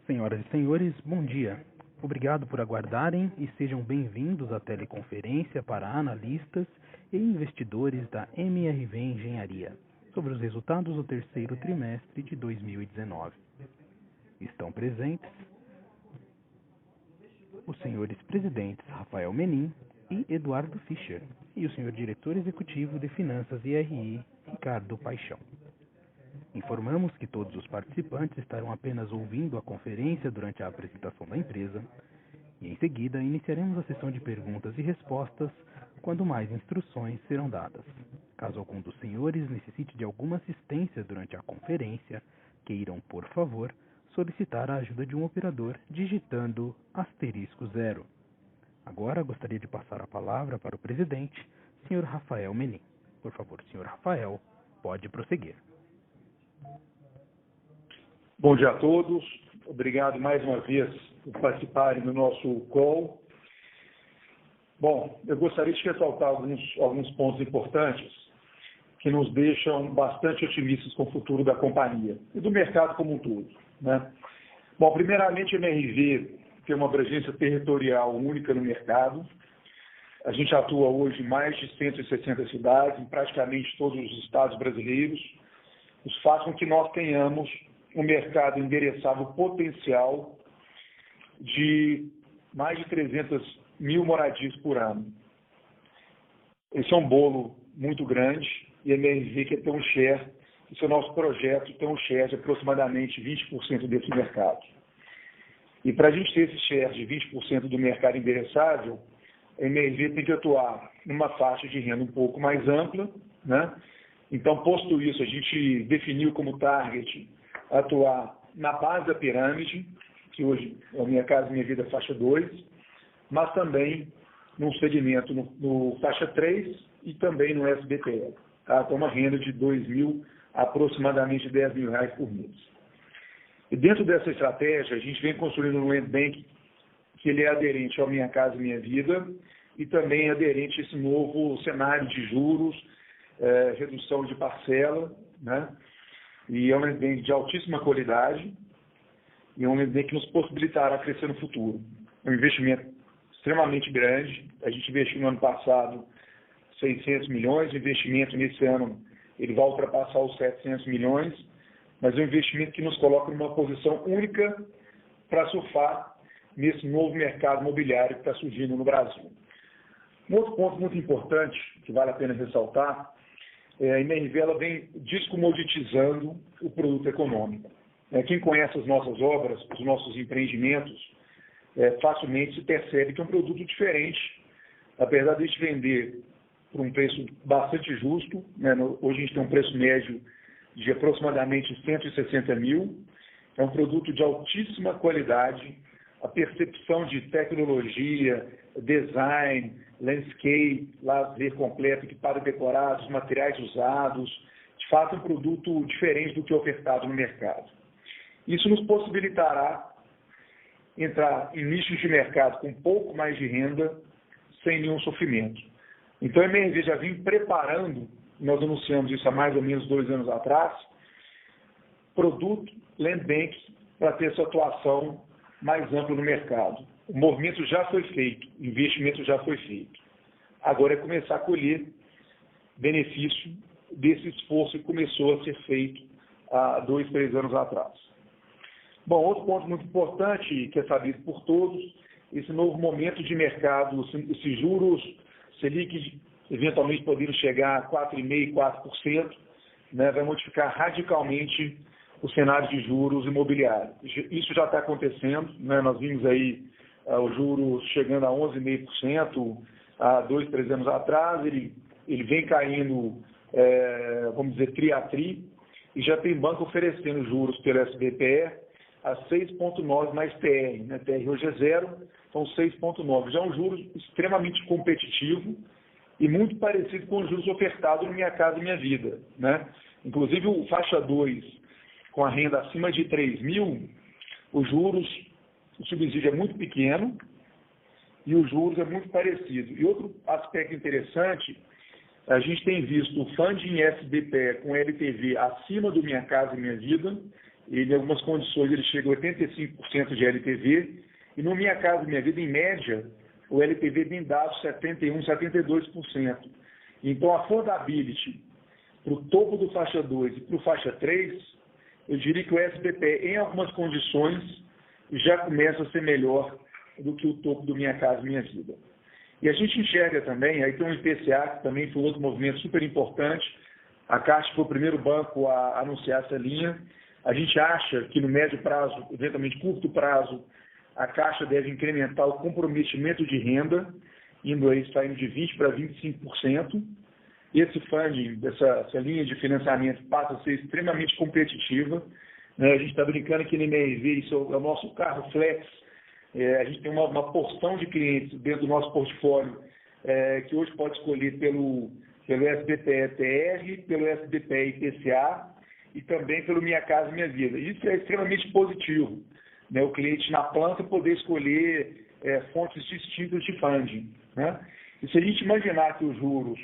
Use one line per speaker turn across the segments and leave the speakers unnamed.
Senhoras e senhores, bom dia. Obrigado por aguardarem e sejam bem-vindos à teleconferência para analistas e investidores da MRV Engenharia sobre os resultados do terceiro trimestre de 2019. Estão presentes os senhores presidentes Rafael Menin e Eduardo Fischer e o senhor diretor executivo de Finanças e RI, Ricardo Paixão. Informamos que todos os participantes estarão apenas ouvindo a conferência durante a apresentação da empresa e, em seguida, iniciaremos a sessão de perguntas e respostas quando mais instruções serão dadas. Caso algum dos senhores necessite de alguma assistência durante a conferência, queiram, por favor, solicitar a ajuda de um operador digitando *0. Agora gostaria de passar a palavra para o presidente, Sr. Rafael Menin. Por favor, Sr. Rafael, pode prosseguir.
Bom dia a todos. Obrigado mais uma vez por participarem do nosso call. Bom, eu gostaria de ressaltar alguns pontos importantes que nos deixam bastante otimistas com o futuro da companhia e do mercado como um todo, né? Bom, primeiramente, a MRV tem uma abrangência territorial única no mercado. A gente atua hoje em mais de 160 cidades, em praticamente todos os estados brasileiros. Isso faz com que nós tenhamos um mercado endereçável potencial de mais de 300 mil moradias por ano. Esse é um bolo muito grande e a MRV quer ter um share, esse é o nosso projeto, tem um share de aproximadamente 20% desse mercado. E para a gente ter esse share de 20% do mercado endereçável, a MRV tem que atuar numa faixa de renda um pouco mais ampla, né? Então, posto isso, a gente definiu como target atuar na base da pirâmide, que hoje é a Minha Casa Minha Vida faixa 2, mas também num segmento no faixa 3 e também no SBPE, tá? Com uma renda de 2 mil, aproximadamente 10 mil reais por mês. E dentro dessa estratégia, a gente vem construindo um land bank que ele é aderente ao Minha Casa Minha Vida e também é aderente a esse novo cenário de juros, redução de parcela, né? E é um land bank de altíssima qualidade e é um land bank que nos possibilitará crescer no futuro. É um investimento extremamente grande. A gente investiu no ano passado 600 milhões, o investimento nesse ano ele vai ultrapassar os 700 milhões, mas é um investimento que nos coloca numa posição única para surfar nesse novo mercado imobiliário que está surgindo no Brasil. Um outro ponto muito importante, que vale a pena ressaltar, a MRV ela vem descomoditizando o produto econômico. Quem conhece as nossas obras, os nossos empreendimentos, facilmente se percebe que é um produto diferente, apesar de a gente vender por um preço bastante justo, né? Hoje a gente tem um preço médio de aproximadamente 160 mil, é um produto de altíssima qualidade, a percepção de tecnologia, design, landscape, lazer completo, equipado decorado, os materiais usados, de fato é um produto diferente do que é ofertado no mercado. Isso nos possibilitará entrar em nichos de mercado com um pouco mais de renda, sem nenhum sofrimento. Então a MRV já vem preparando, nós anunciamos isso há mais ou menos 2 anos atrás, produto Land Bank para ter essa atuação mais ampla no mercado. O movimento já foi feito, o investimento já foi feito. Agora é começar a colher benefício desse esforço que começou a ser feito há 2, 3 anos atrás. Bom, outro ponto muito importante, que é sabido por todos, esse novo momento de mercado, esses juros Selic eventualmente podendo chegar a 4,5%, 4%, né, vai modificar radicalmente o cenário de juros imobiliários. Isso já está acontecendo, né? Nós vimos aí os juros chegando a 11,5% há 2, 3 anos atrás, ele vem caindo, vamos dizer, tri a tri, e já tem banco oferecendo juros pelo SBPE a 6,9 mais TR, né? TR hoje é 0, então 6,9. Já é um juro extremamente competitivo e muito parecido com os juros ofertados no Minha Casa Minha Vida, né? Inclusive o faixa 2, com a renda acima de 3 mil, os juros, o subsídio é muito pequeno e os juros é muito parecido. E outro aspecto interessante, a gente tem visto o funding SBPE com LTV acima do Minha Casa Minha Vida ele, em algumas condições, ele chega a 85% de LTV, e no Minha Casa Minha Vida, em média, o LTV vem dado 71%, 72%. Então, a affordability para o topo do faixa 2 e para o faixa 3, eu diria que o SBPE, em algumas condições, já começa a ser melhor do que o topo do Minha Casa Minha Vida. E a gente enxerga também, aí tem um IPCA, que também foi outro movimento super importante. A Caixa foi o primeiro banco a anunciar essa linha. A gente acha que no médio prazo, eventualmente curto prazo, a Caixa deve incrementar o comprometimento de renda, saindo de 20% para 25%. Esse funding, essa linha de financiamento, passa a ser extremamente competitiva. A gente está brincando que no MRV, isso é o nosso carro flex. A gente tem uma porção de clientes dentro do nosso portfólio que hoje pode escolher pelo SBPE-TR, pelo SBPE-IPCA e também pelo Minha Casa Minha Vida. Isso é extremamente positivo, né? O cliente na planta poder escolher fontes distintas de funding, né? E se a gente imaginar que os juros,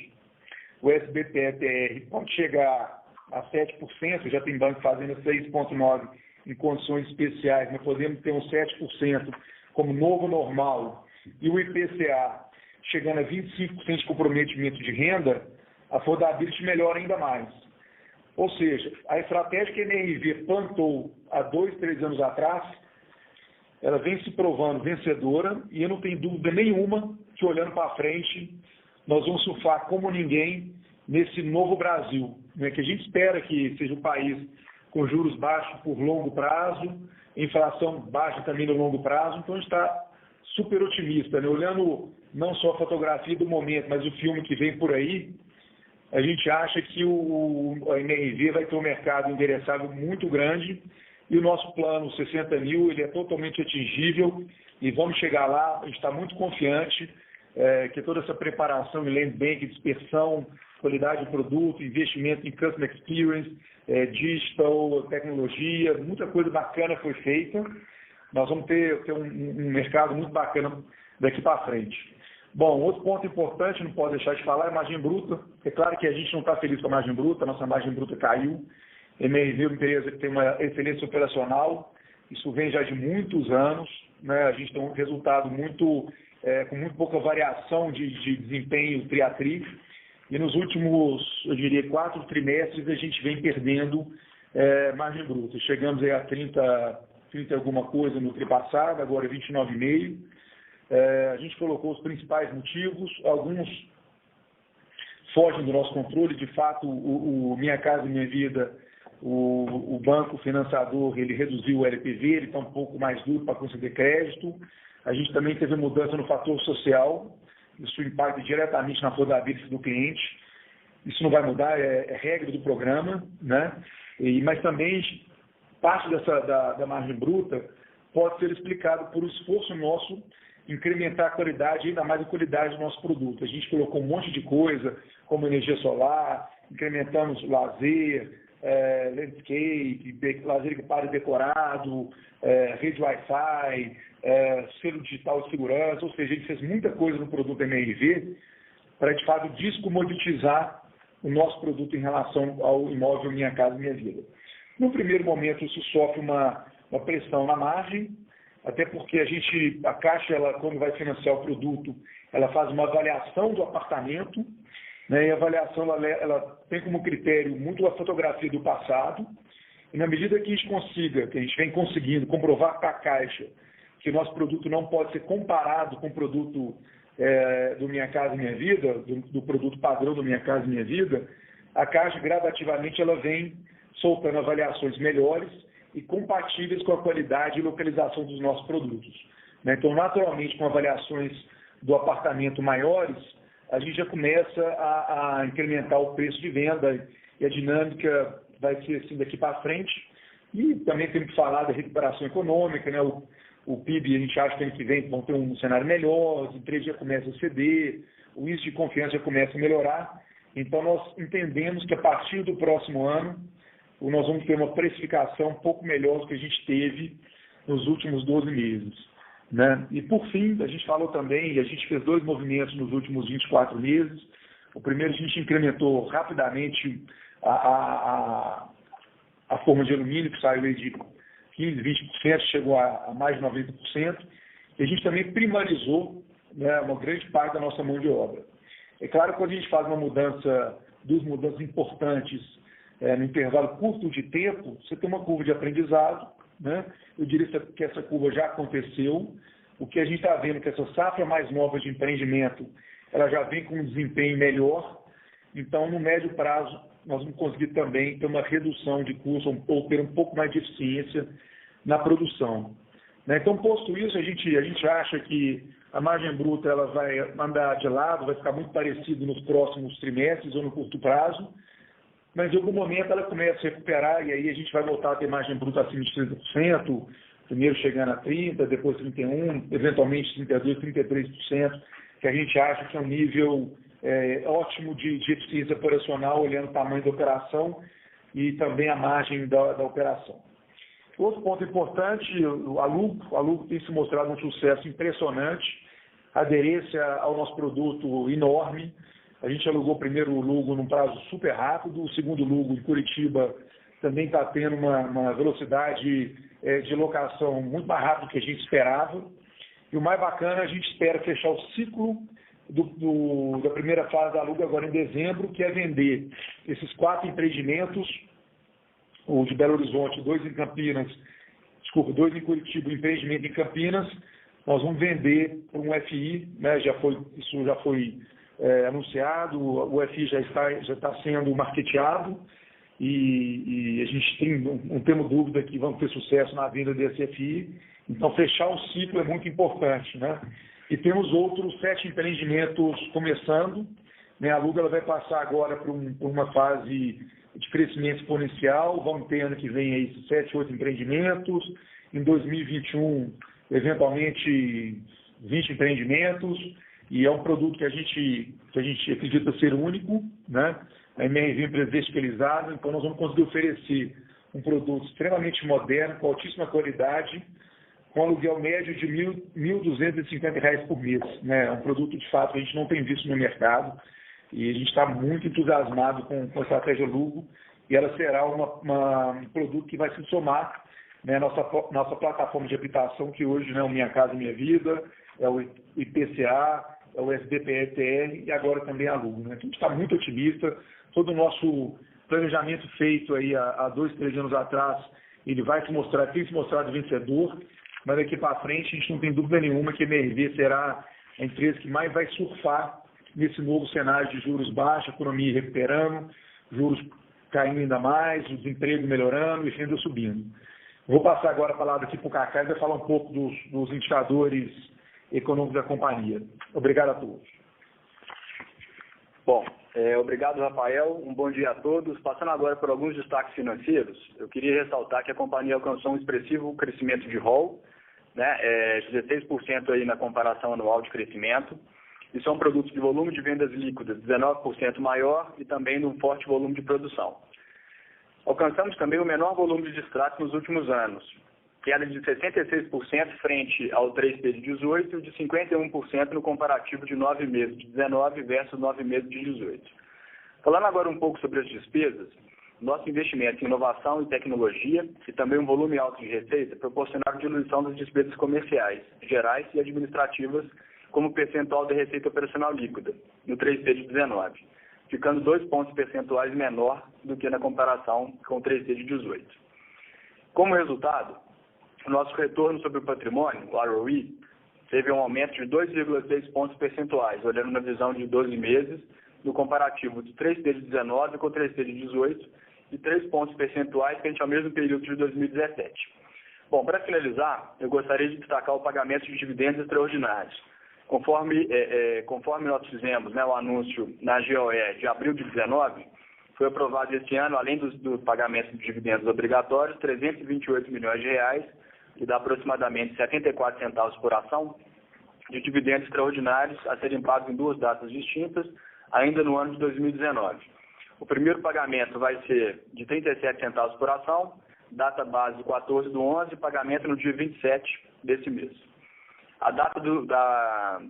o SBPE-TR, pode chegar a 7%, já tem banco fazendo 6,9% em condições especiais, nós podemos ter uns 7% como novo normal, e o IPCA chegando a 25% de comprometimento de renda, a affordability melhora ainda mais. Ou seja, a estratégia que a MRV plantou há 2, 3 anos atrás, ela vem se provando vencedora, e eu não tenho dúvida nenhuma que, olhando para frente, nós vamos surfar como ninguém nesse novo Brasil, né, que a gente espera que seja um país com juros baixos por longo prazo, inflação baixa também no longo prazo. Então a gente está super otimista, né? Olhando não só a fotografia do momento, mas o filme que vem por aí, a gente acha que a MRV vai ter um mercado endereçável muito grande, e o nosso plano 60 mil ele é totalmente atingível, e vamos chegar lá. A gente está muito confiante que toda essa preparação em land bank, dispersão, qualidade de produto, investimento em customer experience, digital, tecnologia, muita coisa bacana foi feita. Nós vamos ter um mercado muito bacana daqui para frente. Bom, outro ponto importante, não pode deixar de falar, é a margem bruta. É claro que a gente não está feliz com a margem bruta, a nossa margem bruta caiu. A MRV é uma empresa que tem uma excelência operacional, isso vem já de muitos anos, né? A gente tem um resultado com muito pouca variação de desempenho tri a tri. E nos últimos, eu diria, 4 trimestres, a gente vem perdendo margem bruta. Chegamos aí a 30 alguma coisa no tri passado, agora 29,5. A gente colocou os principais motivos, alguns fogem do nosso controle. De fato, o Minha Casa Minha Vida, o banco financiador, ele reduziu o LTV, ele está um pouco mais duro para conceder crédito. A gente também teve mudança no fator social, isso impacta diretamente na affordability do cliente. Isso não vai mudar, é regra do programa, né? Mas também parte da margem bruta pode ser explicado por um esforço nosso incrementar a qualidade, ainda mais a qualidade do nosso produto. A gente colocou um monte de coisa, como energia solar, incrementamos lazer, landscape, lazer equipado e decorado, rede Wi-Fi, selo digital de segurança. Ou seja, a gente fez muita coisa no produto MRV para, de fato, descomoditizar o nosso produto em relação ao imóvel Minha Casa Minha Vida. No primeiro momento, isso sofre uma pressão na margem, até porque a Caixa, quando vai financiar o produto, ela faz uma avaliação do apartamento, né, e a avaliação ela tem como critério muito a fotografia do passado, e na medida que a gente vem conseguindo comprovar para a Caixa que o nosso produto não pode ser comparado com o produto do Minha Casa Minha Vida, do produto padrão do Minha Casa Minha Vida, a Caixa gradativamente ela vem soltando avaliações melhores e compatíveis com a qualidade e localização dos nossos produtos, né? Então, naturalmente, com avaliações do apartamento maiores, a gente já começa a incrementar o preço de venda, e a dinâmica vai ser assim daqui para frente. E também temos que falar da recuperação econômica, né? O PIB, a gente acha que ano que vem vão ter um cenário melhor, as empresas já começam a ceder, o índice de confiança já começa a melhorar. Então, nós entendemos que a partir do próximo ano, nós vamos ter uma precificação um pouco melhor do que a gente teve nos últimos 12 meses. Né? E, por fim, a gente falou também, e a gente fez 2 movimentos nos últimos 24 meses. O primeiro, a gente incrementou rapidamente a a forma de alumínio, que saiu aí de 15%, 20%, chegou a mais de 90%. E a gente também primarizou, né, uma grande parte da nossa mão de obra. É claro que quando a gente faz uma mudança, duas mudanças importantes no intervalo curto de tempo, você tem uma curva de aprendizado, né? Eu diria que essa curva já aconteceu. O que a gente está vendo é que essa safra mais nova de empreendimento, ela já vem com um desempenho melhor. Então, no médio prazo, nós vamos conseguir também ter uma redução de custo ou ter um pouco mais de eficiência na produção. Então, posto isso, a gente acha que a margem bruta ela vai andar de lado, vai ficar muito parecido nos próximos trimestres ou no curto prazo, mas em algum momento ela começa a se recuperar e aí a gente vai voltar a ter margem bruta acima de 30%, primeiro chegando a 30%, depois 31%, eventualmente 32%, 33%, que a gente acha que é um nível ótimo de eficiência operacional, olhando o tamanho da operação e também a margem da operação. Outro ponto importante, o Alugo tem se mostrado um sucesso impressionante, aderência ao nosso produto enorme. A gente alugou o primeiro Lugo num prazo super rápido, o segundo Lugo em Curitiba também está tendo uma velocidade de locação muito mais rápida do que a gente esperava. E o mais bacana, a gente espera fechar o ciclo da primeira fase da Alugo agora em dezembro, que é vender esses 4 empreendimentos, o de Belo Horizonte, 2 em Campinas, 2 em Curitiba, empreendimento em Campinas, nós vamos vender para um FI, né, isso já foi anunciado, o FI já está sendo marketeado e a gente não temos dúvida que vamos ter sucesso na venda desse FI, então fechar o ciclo é muito importante, né? E temos outros 7 empreendimentos começando, né? A Aluga ela vai passar agora por uma fase de crescimento exponencial, vamos ter ano que vem aí 7, 8 empreendimentos, em 2021, eventualmente 20 empreendimentos, e é um produto que a gente acredita ser único, né? A MRV é empresa verticalizada, então nós vamos conseguir oferecer um produto extremamente moderno, com altíssima qualidade, com aluguel médio de R$ 1.250 por mês, né? É um produto, de fato, que a gente não tem visto no mercado, e a gente está muito entusiasmado com a estratégia Lugo, e ela será um produto que vai se somar, né, nossa plataforma de habitação, que hoje, né, o Minha Casa Minha Vida, é o IPCA, é o SBPTR e agora também a Lugo, né? Então, a gente está muito otimista, todo o nosso planejamento feito aí há 2, 3 anos atrás, ele tem se mostrado vencedor, mas daqui para frente a gente não tem dúvida nenhuma que a MRV será a empresa que mais vai surfar nesse novo cenário de juros baixos, economia recuperando, juros caindo ainda mais, o desemprego melhorando e renda subindo. Vou passar agora a palavra aqui para o Cacá e vai falar um pouco dos indicadores econômicos da companhia. Obrigado a todos.
Bom, obrigado, Rafael. Um bom dia a todos. Passando agora por alguns destaques financeiros, eu queria ressaltar que a companhia alcançou um expressivo crescimento de ROL, né, 16% aí na comparação anual de crescimento, e são produtos de volume de vendas líquidas 19% maior e também de um forte volume de produção. Alcançamos também o menor volume de distratos nos últimos anos, queda de 66% frente ao 3T de 18 e de 51% no comparativo de 9 meses de 19 versus 9 meses de 18. Falando agora um pouco sobre as despesas, nosso investimento em inovação e tecnologia e também um volume alto de receita proporcionaram diminuição das despesas comerciais, gerais e administrativas como percentual da receita operacional líquida, no 3T de 19, ficando 2 pontos percentuais menor do que na comparação com o 3T de 18. Como resultado, o nosso retorno sobre o patrimônio, o ROE, teve um aumento de 2,6 pontos percentuais, olhando na visão de 12 meses, no comparativo de 3T de 19 com 3T de 18, e 3 pontos percentuais frente ao mesmo período de 2017. Bom, para finalizar, eu gostaria de destacar o pagamento de dividendos extraordinários. Conforme nós fizemos, né, o anúncio na GOE de abril de 2019, foi aprovado esse ano, além do pagamento de dividendos obrigatórios, R$ 328 milhões, que dá aproximadamente 74 centavos por ação, de dividendos extraordinários a serem pagos em 2 datas distintas, ainda no ano de 2019. O primeiro pagamento vai ser de 37 centavos por ação, data base 14/11, pagamento no dia 27 desse mês. A data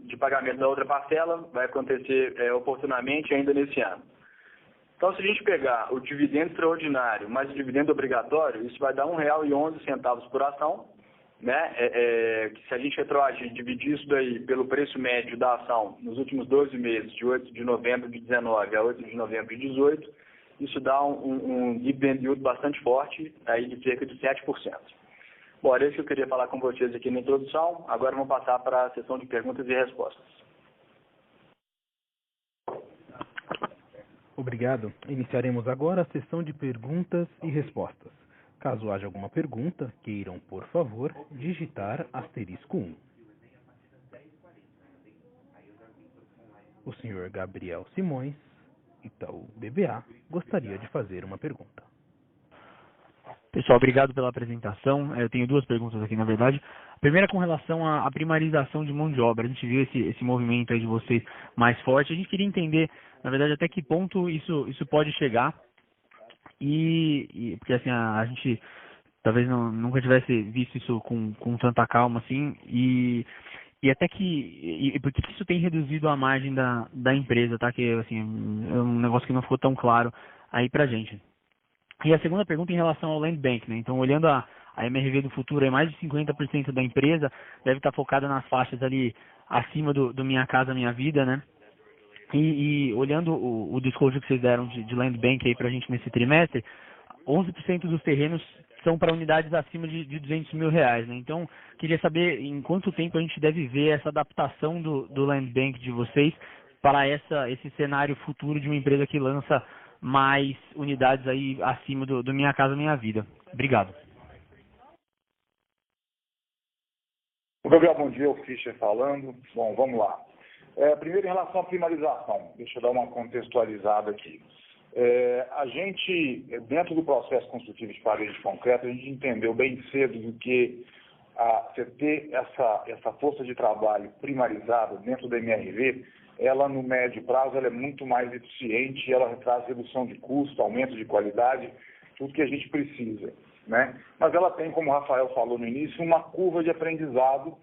de pagamento da outra parcela vai acontecer oportunamente ainda nesse ano. Então, se a gente pegar o dividendo extraordinário mais o dividendo obrigatório, isso vai dar R$ 1,11 por ação, né? Que se a gente retroagir e dividir isso daí pelo preço médio da ação nos últimos 12 meses, de 8 de novembro de 19 a 8 de novembro de 18, isso dá um dividend yield bastante forte, aí de cerca de 7%. Bom, era isso que eu queria falar com vocês aqui na introdução. Agora vamos passar para a sessão de perguntas e respostas.
Obrigado. Iniciaremos agora a sessão de perguntas e respostas. Caso haja alguma pergunta, queiram, por favor, digitar *1. O senhor Gabriel Simões, Itaú BBA, gostaria de fazer uma pergunta.
Pessoal, obrigado pela apresentação. Eu tenho duas perguntas aqui, na verdade. A primeira com relação à primarização de mão de obra. A gente viu esse movimento aí de vocês mais forte. A gente queria entender, na verdade, até que ponto isso pode chegar. Porque assim, a gente talvez nunca tivesse visto isso com tanta calma assim. E até porque isso tem reduzido a margem da empresa, tá? Que assim, é um negócio que não ficou tão claro aí pra gente. E a segunda pergunta em relação ao Land Bank, né? Então, olhando a MRV do futuro, aí mais de 50% da empresa deve estar focada nas faixas ali acima do Minha Casa Minha Vida, né? E olhando o disclosure que vocês deram de Land Bank aí pra gente nesse trimestre, 11% dos terrenos são para unidades acima de R$200 mil, né? Então, queria saber em quanto tempo a gente deve ver essa adaptação do Land Bank de vocês para esse cenário futuro de uma empresa que lança mais unidades aí acima do Minha Casa Minha Vida. Obrigado.
Gabriel, bom dia, o Fischer falando. Bom, vamos lá. Primeiro, em relação à primarização, deixa eu dar uma contextualizada aqui. A gente, dentro do processo construtivo de parede de concreto, a gente entendeu bem cedo do que você ter essa força de trabalho primarizada dentro da MRV, ela no médio prazo ela é muito mais eficiente, ela traz redução de custo, aumento de qualidade, tudo que a gente precisa, né? Mas ela tem, como o Rafael falou no início, uma curva de aprendizado,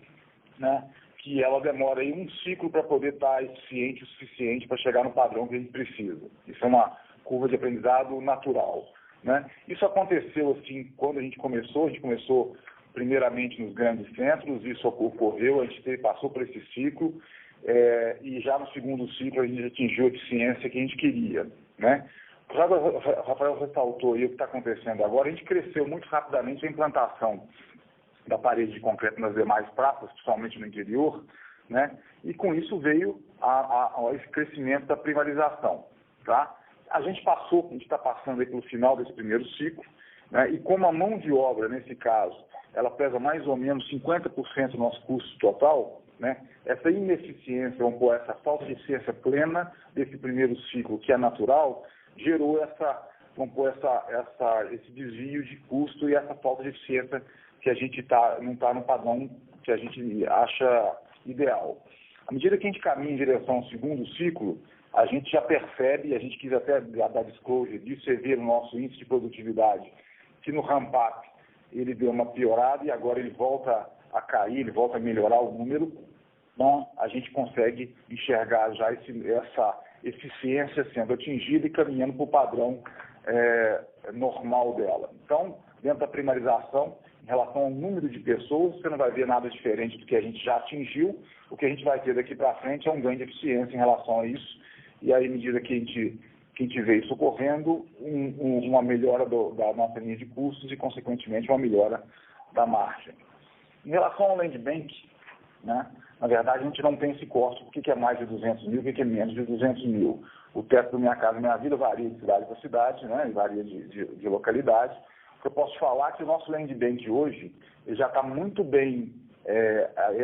né? Que ela demora aí um ciclo para poder estar eficiente o suficiente para chegar no padrão que a gente precisa. Isso é uma curva de aprendizado natural, né? Isso aconteceu assim quando a gente começou primeiramente nos grandes centros, isso ocorreu, a gente passou por esse ciclo, e já no segundo ciclo a gente atingiu a eficiência que a gente queria, né? Já o Rafael ressaltou aí o que está acontecendo agora, a gente cresceu muito rapidamente a implantação da parede de concreto nas demais praças, principalmente no interior, né? E com isso veio esse crescimento da primarização, tá? A gente está passando aí pelo final desse primeiro ciclo, né? E como a mão de obra, nesse caso, ela pesa mais ou menos 50% do nosso custo total, né? Essa ineficiência, vamos pôr, essa falta de eficiência plena desse primeiro ciclo, que é natural, gerou esse desvio de custo e essa falta de eficiência que a gente não está no padrão que a gente acha ideal. À medida que a gente caminha em direção ao segundo ciclo, a gente já percebe, a gente quis até dar disclosure disso, você vê no nosso índice de produtividade, que no ramp-up ele deu uma piorada e agora ele volta a cair, ele volta a melhorar o número. Então, a gente consegue enxergar já essa eficiência sendo atingida e caminhando para o padrão normal dela. Então, dentro da primarização, em relação ao número de pessoas, você não vai ver nada diferente do que a gente já atingiu. O que a gente vai ter daqui para frente é um ganho de eficiência em relação a isso. E aí, à medida que a gente vê isso ocorrendo, uma melhora da nossa linha de custos e, consequentemente, uma melhora da margem. Em relação ao Land Bank, né, na verdade, a gente não tem esse corte, o que é mais de 200 mil, o que é menos de 200 mil. O teto do Minha Casa Minha Vida varia de cidade para cidade, né, varia de localidade. O que eu posso falar é que o nosso Land Bank hoje ele já está muito bem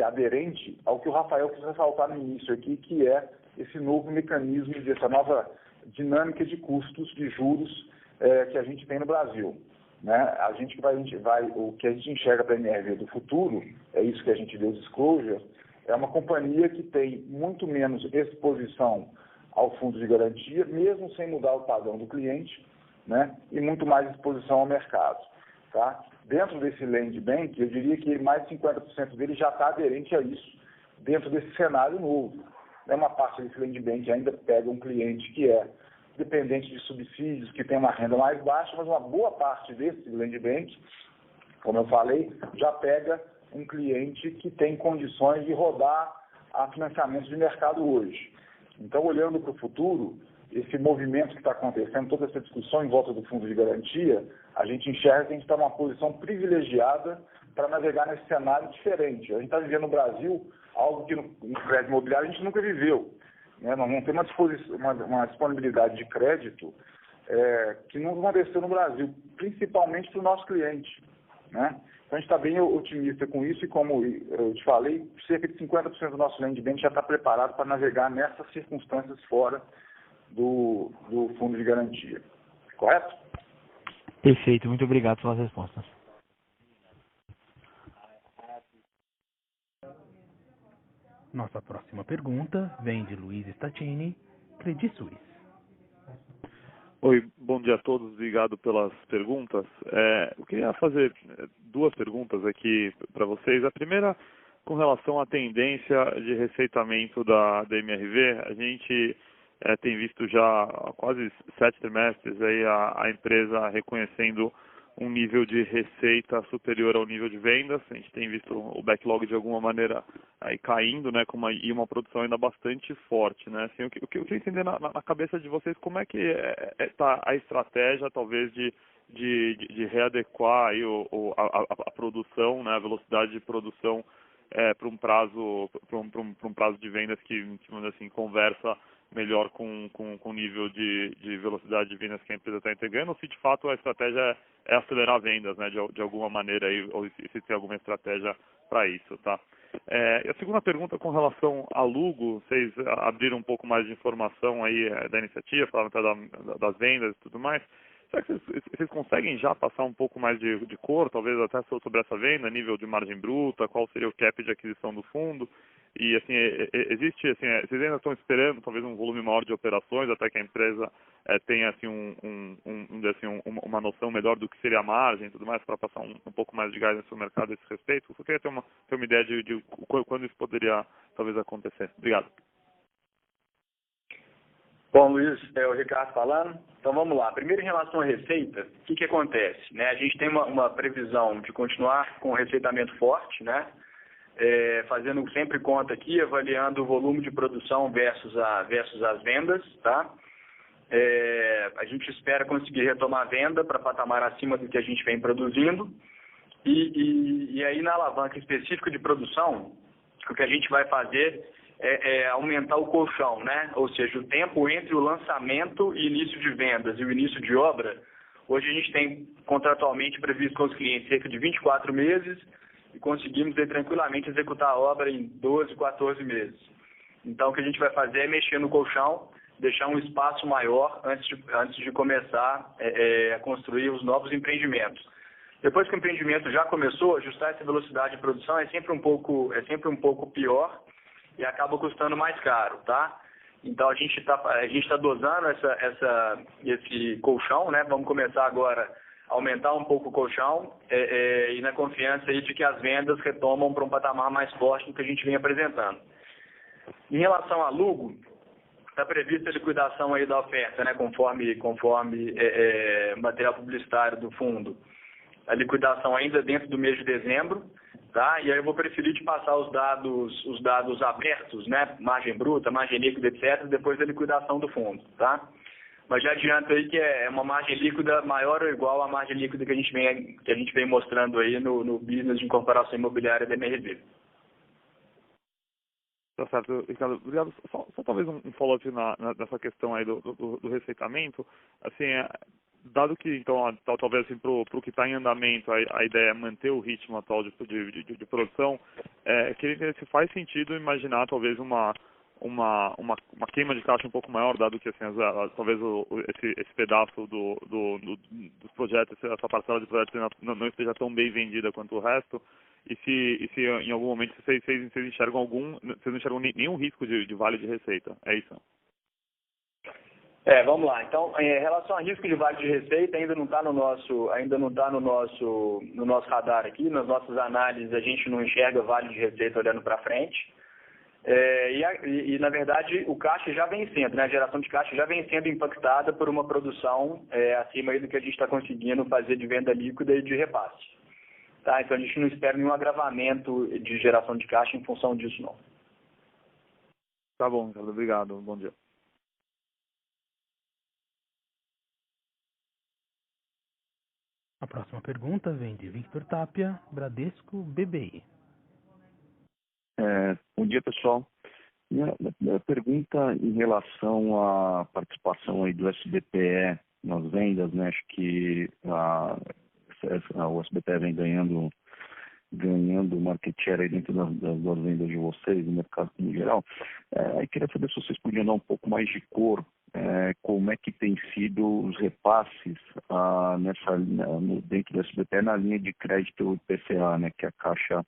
aderente ao que o Rafael quis ressaltar no início aqui, que é esse novo mecanismo, essa nova dinâmica de custos, de juros que a gente tem no Brasil. Né? O que a gente enxerga para a MRV do futuro, é isso que a gente deu disclosure, é uma companhia que tem muito menos exposição ao fundo de garantia, mesmo sem mudar o padrão do cliente, né? E muito mais exposição ao mercado. Tá? Dentro desse Land Bank, eu diria que mais de 50% dele já está aderente a isso, dentro desse cenário novo. Uma parte desse Land Bank ainda pega um cliente que é dependentes de subsídios, que têm uma renda mais baixa, mas uma boa parte desse land bank, como eu falei, já pega um cliente que tem condições de rodar a financiamento de mercado hoje. Então, olhando para o futuro, esse movimento que está acontecendo, toda essa discussão em volta do fundo de garantia, a gente enxerga que a gente está numa posição privilegiada para navegar nesse cenário diferente. A gente está vivendo no Brasil algo que no crédito imobiliário a gente nunca viveu. Nós não temos uma disponibilidade de crédito que não aconteceu no Brasil, principalmente para o nosso cliente. Né? Então, a gente está bem otimista com isso e, como eu te falei, cerca de 50% do nosso land bank já está preparado para navegar nessas circunstâncias fora do fundo de garantia. Correto?
Perfeito, muito obrigado pelas respostas.
Nossa próxima pergunta vem de Luiz Statini, Credit Suisse.
Oi, bom dia a todos, obrigado pelas perguntas. Eu queria fazer duas perguntas aqui para vocês. A primeira, com relação à tendência de receitamento da MRV, a gente tem visto já há quase 7 trimestres aí a empresa reconhecendo um nível de receita superior ao nível de vendas. A gente tem visto o backlog de alguma maneira aí caindo, né, e uma produção ainda bastante forte, né? Assim, o que eu queria entender na cabeça de vocês, como é que está a estratégia, talvez, de readequar aí a produção, né, a velocidade de produção para um prazo de vendas que assim, conversa melhor com o nível de velocidade de vendas que a empresa está integrando, ou se de fato a estratégia é acelerar vendas, né, de alguma maneira, aí, ou se tem alguma estratégia para isso, tá? E a segunda pergunta com relação a Lugo, vocês abriram um pouco mais de informação aí da iniciativa, falaram até das vendas e tudo mais. Será que vocês conseguem já passar um pouco mais de cor, talvez até sobre essa venda, nível de margem bruta, qual seria o cap de aquisição do fundo? E assim, existe, assim, vocês ainda estão esperando talvez um volume maior de operações até que a empresa tenha assim, uma noção melhor do que seria a margem e tudo mais, para passar um pouco mais de guidance no mercado a esse respeito? Eu queria ter uma ideia de quando isso poderia talvez acontecer. Obrigado.
Bom, Luiz, é o Ricardo falando. Então vamos lá. Primeiro, em relação à receita, o que acontece? Né? A gente tem uma previsão de continuar com o receitamento forte, né? Fazendo sempre conta aqui, avaliando o volume de produção versus as vendas, tá? A gente espera conseguir retomar a venda para patamar acima do que a gente vem produzindo. E aí, na alavanca específica de produção, o que a gente vai fazer é aumentar o colchão, né? Ou seja, o tempo entre o lançamento e início de vendas e o início de obra. Hoje a gente tem contratualmente previsto com os clientes cerca de 24 meses e conseguimos tranquilamente executar a obra em 12, 14 meses. Então, o que a gente vai fazer é mexer no colchão, deixar um espaço maior antes de começar a construir os novos empreendimentos. Depois que o empreendimento já começou, ajustar essa velocidade de produção é sempre um pouco pior e acaba custando mais caro, tá? Então, a gente tá dosando esse colchão, né? Vamos começar agora a aumentar um pouco o colchão e na confiança aí de que as vendas retomam para um patamar mais forte do que a gente vem apresentando. Em relação a Lugo, está prevista a liquidação aí da oferta, né? Conforme material publicitário do fundo. A liquidação ainda dentro do mês de dezembro. Tá? E aí eu vou preferir te passar os dados abertos, né? Margem bruta, margem líquida, etc., depois da liquidação do fundo, tá? Mas já adianto aí que é uma margem líquida maior ou igual à margem líquida que a gente vem mostrando aí no business de incorporação imobiliária da MRV.
Tá certo, Ricardo. Obrigado. Só talvez um follow-up nessa questão aí do receitamento. Assim, dado que, então, talvez assim, para o que está em andamento, a ideia é manter o ritmo atual de produção, queria entender se faz sentido imaginar talvez uma queima de caixa um pouco maior, dado que assim, talvez esse pedaço dos projetos, essa parcela de projetos não esteja tão bem vendida quanto o resto, e se em algum momento vocês enxergam vocês não enxergam nenhum risco de vale de receita, é isso?
Vamos lá. Então, em relação a risco de vale de receita, ainda não está no nosso radar aqui, nas nossas análises a gente não enxerga vale de receita olhando para frente. Na verdade, o caixa já vem sendo, né? A geração de caixa já vem sendo impactada por uma produção acima aí do que a gente está conseguindo fazer de venda líquida e de repasse. Tá? Então, a gente não espera nenhum agravamento de geração de caixa em função disso, não.
Tá bom, Ricardo. Obrigado. Bom dia.
A próxima pergunta vem de Victor Tapia, Bradesco BBI.
Bom dia, pessoal. Minha pergunta em relação à participação aí do SBPE nas vendas, né? Acho que o SBPE vem ganhando market share aí dentro das vendas de vocês, no mercado em geral. Eu queria saber se vocês podiam dar um pouco mais de cor, como é que tem sido os repasses dentro do SBPE na linha de crédito IPCA, né, que a Caixa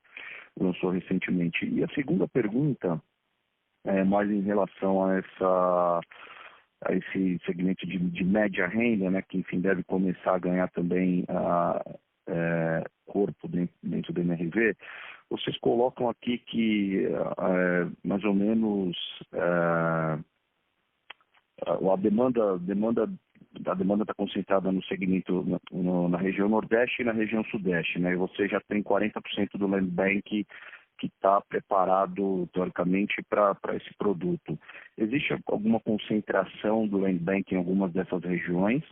lançou recentemente. E a segunda pergunta é mais em relação a esse segmento de média renda, né, que enfim deve começar a ganhar também corpo dentro do MRV. Vocês colocam aqui que mais ou menos a demanda está concentrada no segmento na região Nordeste e na região Sudeste, né? E você já tem 40% do land bank que está preparado, teoricamente, para esse produto. Existe alguma concentração do land bank em algumas dessas regiões,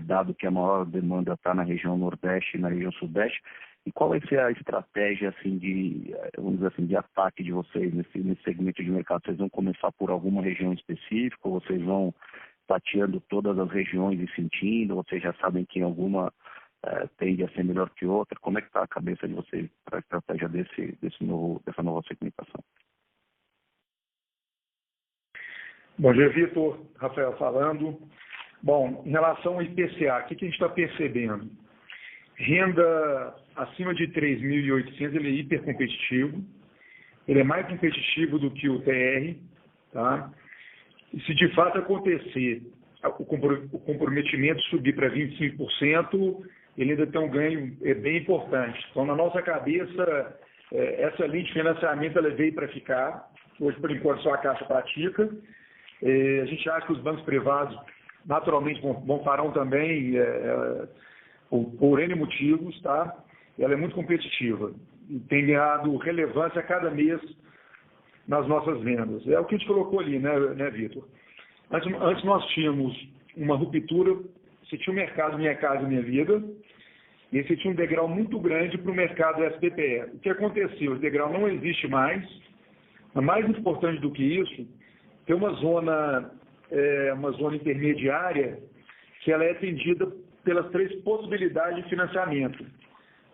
dado que a maior demanda está na região Nordeste e na região Sudeste? E qual vai ser a estratégia assim, vamos dizer assim, de ataque de vocês nesse segmento de mercado? Vocês vão começar por alguma região específica, ou vocês vão tateando todas as regiões e sentindo, vocês já sabem que alguma tende a ser melhor que outra? Como é que está a cabeça de vocês para a estratégia dessa nova segmentação?
Bom dia, Vitor. Rafael falando. Bom, em relação ao IPCA, o que a gente está percebendo? Renda acima de 3.800, ele é hipercompetitivo. Ele é mais competitivo do que o TR, tá? E se de fato acontecer o comprometimento subir para 25%, ele ainda tem um ganho bem importante. Então, na nossa cabeça, essa linha de financiamento ela veio para ficar. Hoje, por enquanto, só a Caixa pratica. A gente acha que os bancos privados, naturalmente, farão também, por N motivos, tá? Ela é muito competitiva e tem ganhado relevância a cada mês nas nossas vendas. É o que a gente colocou ali, né Vitor? Antes nós tínhamos uma ruptura, você tinha o mercado Minha Casa Minha Vida, e você tinha um degrau muito grande para o mercado SBPE. O que aconteceu? O degrau não existe mais. Mas mais importante do que isso, tem uma zona intermediária que ela é atendida pelas três possibilidades de financiamento,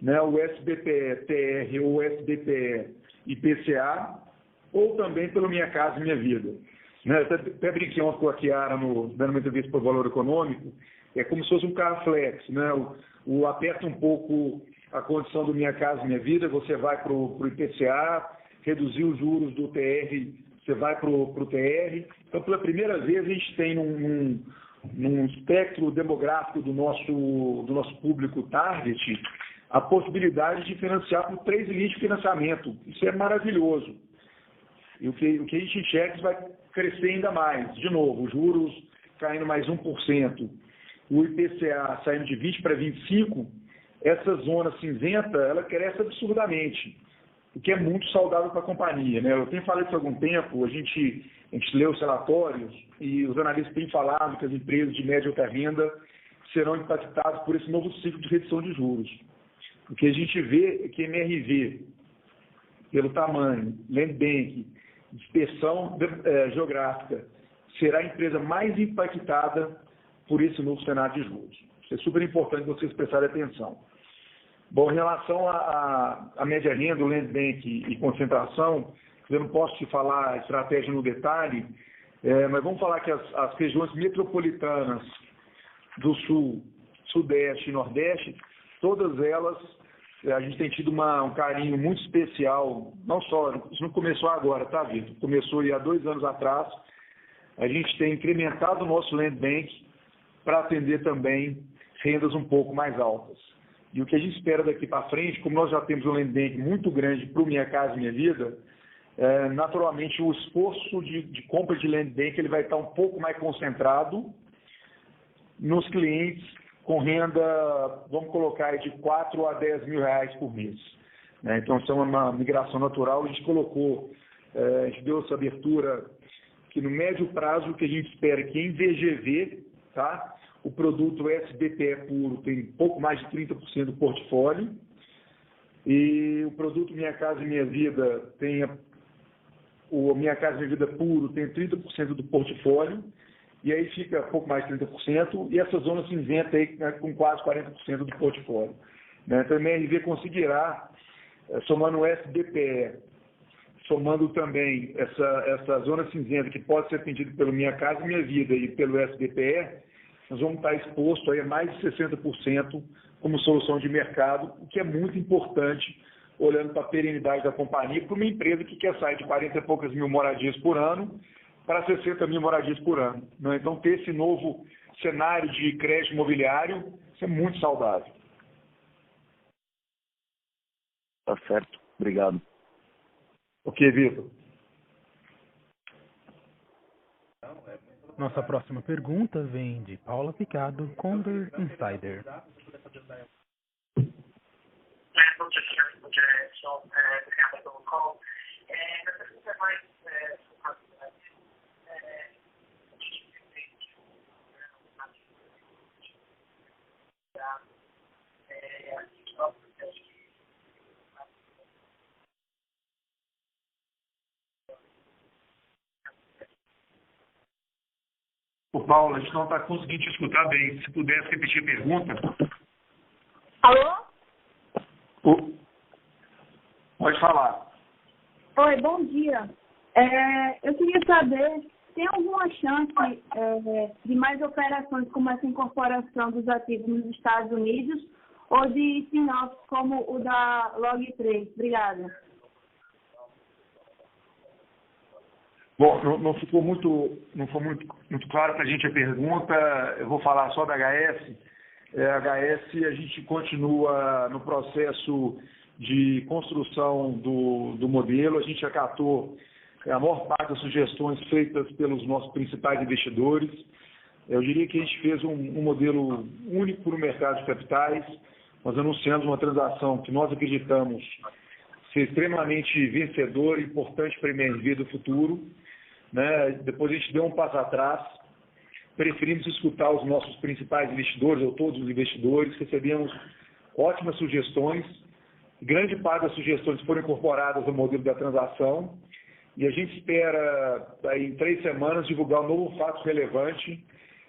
né? O SBPE, TR ou SBPE IPCA, ou também pelo Minha Casa Minha Vida. Né? Até brinquei ontem com a Chiara, dando uma entrevista para o Valor Econômico, é como se fosse um carro flex, né? Aperta um pouco a condição do Minha Casa Minha Vida, você vai para o IPCA, reduzir os juros do TR, você vai para o TR. Então, pela primeira vez, a gente tem num espectro demográfico do nosso público target a possibilidade de financiar por 3 linhas de financiamento. Isso é maravilhoso. E o que a gente enxerga é que vai crescer ainda mais. De novo, os juros caindo mais 1%, o IPCA saindo de 20 para 25%, essa zona cinzenta, ela cresce absurdamente, o que é muito saudável para a companhia, né? Eu tenho falado isso há algum tempo, a gente leu os relatórios e os analistas têm falado que as empresas de média e alta renda serão impactadas por esse novo ciclo de redução de juros. O que a gente vê é que MRV, pelo tamanho, land bank, dispersão geográfica, será a empresa mais impactada por esse novo cenário de juros. Isso é super importante vocês prestarem atenção. Bom, em relação à média renda, o land bank e concentração, eu não posso te falar a estratégia no detalhe, mas vamos falar que as regiões metropolitanas do Sul, Sudeste e Nordeste, todas elas, a gente tem tido um carinho muito especial, não só, isso não começou agora, tá, Vitor? Começou há 2 anos atrás, a gente tem incrementado o nosso land bank para atender também rendas um pouco mais altas. E o que a gente espera daqui para frente, como nós já temos um land bank muito grande para o Minha Casa Minha Vida, naturalmente o esforço de compra de land bank ele vai estar um pouco mais concentrado nos clientes com renda, vamos colocar aí, de 4 a 10 mil reais por mês. Então, isso é uma migração natural. A gente colocou, a gente deu essa abertura que no médio prazo o que a gente espera é que em VGV, tá? O produto SBPE puro tem pouco mais de 30% do portfólio e o produto Minha Casa e Minha Vida o Minha Casa e Minha Vida puro tem 30% do portfólio e aí fica pouco mais de 30% e essa zona cinzenta aí com quase 40% do portfólio. Então, a MRV conseguirá, somando o SBPE, somando também essa zona cinzenta que pode ser atendida pelo Minha Casa e Minha Vida e pelo SBPE, nós vamos estar expostos aí a mais de 60% como solução de mercado, o que é muito importante, olhando para a perenidade da companhia, para uma empresa que quer sair de 40 e poucas mil moradias por ano para 60 mil moradias por ano. Então, ter esse novo cenário de crédito imobiliário, isso é muito saudável.
Tá certo. Obrigado.
Ok, Vitor.
Nossa próxima pergunta vem de Paula Picado, Condor Insider.
Bom dia, pessoal. Obrigado pelo call. Essa pergunta é mais
Ô, Paulo, a gente não está conseguindo te escutar bem. Se pudesse repetir a pergunta.
Alô?
Pode falar.
Oi, bom dia. Eu queria saber, tem alguma chance de mais operações como essa incorporação dos ativos nos Estados Unidos ou de spin-offs como o da Log3? Obrigada.
Bom, não ficou muito claro para a gente a pergunta. Eu vou falar só da HS. A HS, a gente continua no processo de construção do modelo. A gente acatou a maior parte das sugestões feitas pelos nossos principais investidores. Eu diria que a gente fez um modelo único no mercado de capitais. Nós anunciamos uma transação que nós acreditamos ser extremamente vencedora e importante para a MRV do futuro. Depois a gente deu um passo atrás, preferimos escutar os nossos principais investidores, ou todos os investidores, recebemos ótimas sugestões, grande parte das sugestões foram incorporadas ao modelo da transação, e a gente espera, aí, em 3 semanas, divulgar um novo fato relevante,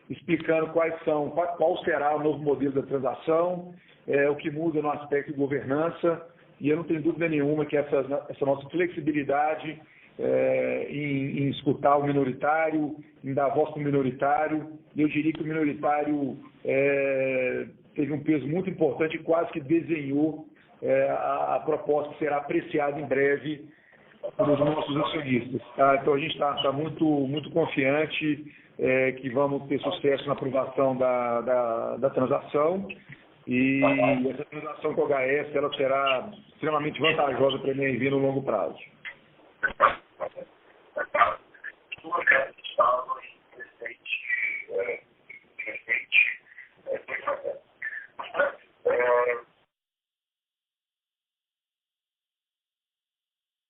explicando qual será o novo modelo da transação, o que muda no aspecto de governança, e eu não tenho dúvida nenhuma que essa nossa flexibilidade em escutar o minoritário, em dar voz para o minoritário. Eu diria que o minoritário teve um peso muito importante e quase que desenhou a proposta que será apreciada em breve pelos nossos acionistas. Tá? Então a gente está muito confiante que vamos ter sucesso na aprovação da transação e essa transação com a HS ela será extremamente vantajosa para a MRV no longo prazo.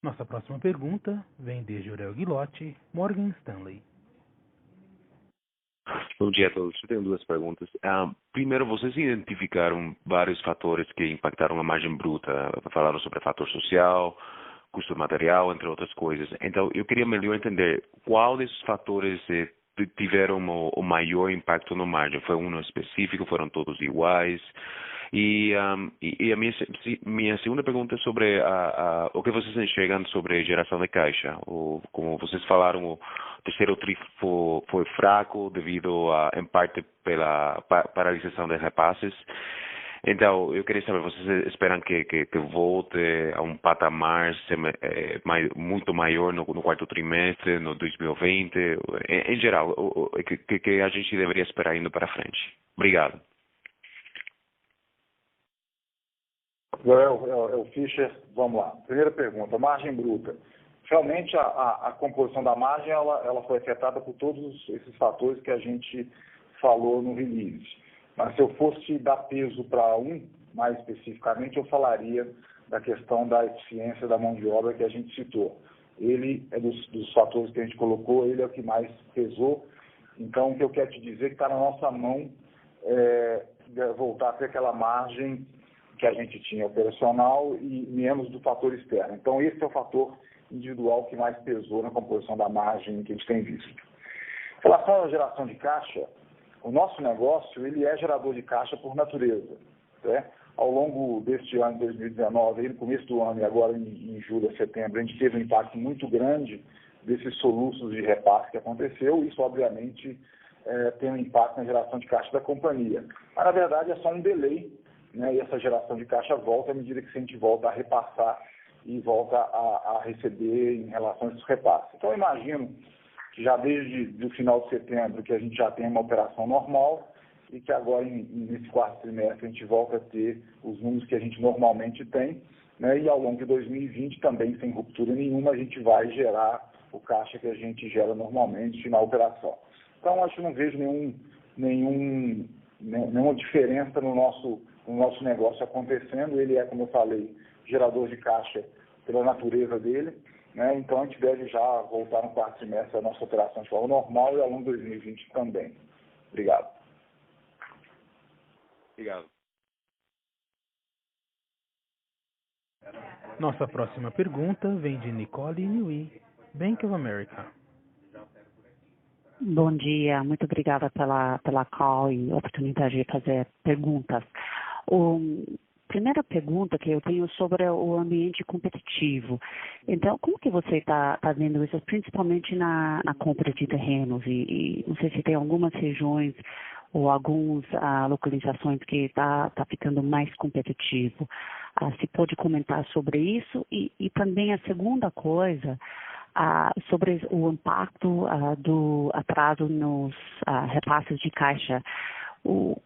Nossa próxima pergunta vem de Jorel Guilotti, Morgan Stanley.
Bom dia a todos. Eu tenho 2 perguntas. Primeiro, vocês identificaram vários fatores que impactaram a margem bruta. Falaram sobre fator social, custo material, entre outras coisas. Então, eu queria melhor entender qual desses fatores tiveram o maior impacto no margem. Foi um específico? Foram todos iguais? E a minha segunda pergunta é sobre o que vocês enxergam sobre geração de caixa. Como vocês falaram, o terceiro TRI foi fraco devido em parte pela paralisação de repasses. Então, eu queria saber, vocês esperam que volte a um patamar muito maior no quarto trimestre, no 2020? Em geral, o que a gente deveria esperar indo para frente? Obrigado.
Joel, é o Fischer, vamos lá. Primeira pergunta, margem bruta. realmente a composição da margem ela foi afetada por todos esses fatores que a gente falou no release. Mas se eu fosse dar peso para um, mais especificamente, eu falaria da questão da eficiência da mão de obra que a gente citou. Ele é dos fatores que a gente colocou, ele é o que mais pesou. Então, o que eu quero te dizer é que está na nossa mão voltar a ter aquela margem que a gente tinha operacional e menos do fator externo. Então, esse é o fator individual que mais pesou na composição da margem que a gente tem visto. Em relação à geração de caixa, o nosso negócio ele é gerador de caixa por natureza. Né? Ao longo deste ano de 2019, no começo do ano e agora em julho a setembro, a gente teve um impacto muito grande desses soluços de repasse que aconteceu. Isso, obviamente, tem um impacto na geração de caixa da companhia. Mas, na verdade, é só um delay, né? E essa geração de caixa volta à medida que a gente volta a repassar e volta a receber em relação a esses repasses. Então, eu imagino que já desde o final de setembro que a gente já tem uma operação normal e que agora, nesse quarto trimestre, a gente volta a ter os números que a gente normalmente tem, né? E ao longo de 2020, também sem ruptura nenhuma, a gente vai gerar o caixa que a gente gera normalmente na operação. Então, acho que não vejo nenhuma diferença no nosso negócio acontecendo. Ele é, como eu falei, gerador de caixa pela natureza dele, né? Então, a gente deve já voltar no quarto trimestre a nossa operação de forma normal e ao longo de 2020 também. Obrigado.
Obrigado.
Nossa próxima pergunta vem de Nicole Inui, Bank of America.
Bom dia, muito obrigada pela call e oportunidade de fazer perguntas. Primeira pergunta que eu tenho sobre o ambiente competitivo. Então, como que você está vendo isso, principalmente na compra de terrenos? E não sei se tem algumas regiões ou algumas localizações que está ficando mais competitivo. Se pode comentar sobre isso? E também a segunda coisa, sobre o impacto do atraso nos repasses de caixa.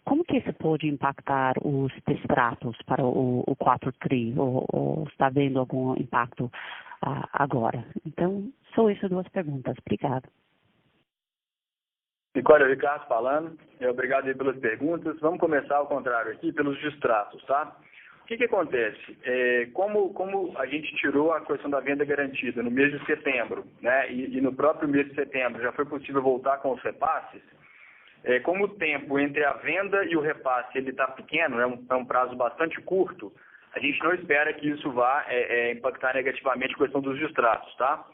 Como que isso pode impactar os distratos para o 4TRI? Ou está vendo algum impacto agora? Então, são essas duas perguntas. Obrigada.
Nicole, é o Ricardo falando. Obrigado aí pelas perguntas. Vamos começar ao contrário aqui, pelos distratos, tá? O que acontece? Como a gente tirou a questão da venda garantida no mês de setembro, né, e no próprio mês de setembro já foi possível voltar com os repasses, como o tempo entre a venda e o repasse ele está pequeno, é um prazo bastante curto, a gente não espera que isso vá impactar negativamente a questão dos distratos, tá?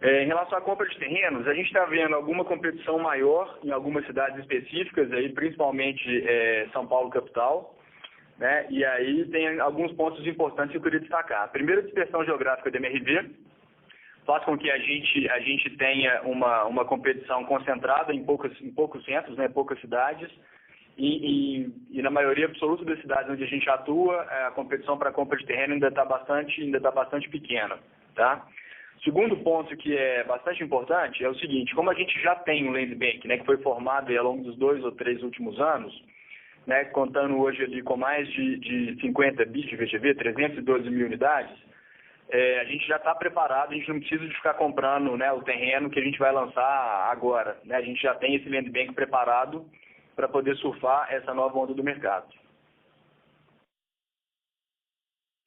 Em relação à compra de terrenos, a gente está vendo alguma competição maior em algumas cidades específicas, aí, principalmente São Paulo capital, né? E aí tem alguns pontos importantes que eu queria destacar. A primeira, dispersão geográfica da MRV faz com que a gente tenha uma competição concentrada em poucos centros, né, poucas cidades, e na maioria absoluta das cidades onde a gente atua, a competição para compra de terreno ainda está bastante pequena, tá? Segundo ponto que é bastante importante é o seguinte: como a gente já tem um land bank, né, que foi formado ao longo dos 2 ou 3 últimos anos, né, contando hoje ali com mais de 50 bis de VGV, 312 mil unidades, a gente já está preparado, a gente não precisa de ficar comprando, né, o terreno que a gente vai lançar agora, né? A gente já tem esse land bank preparado para poder surfar essa nova onda do mercado.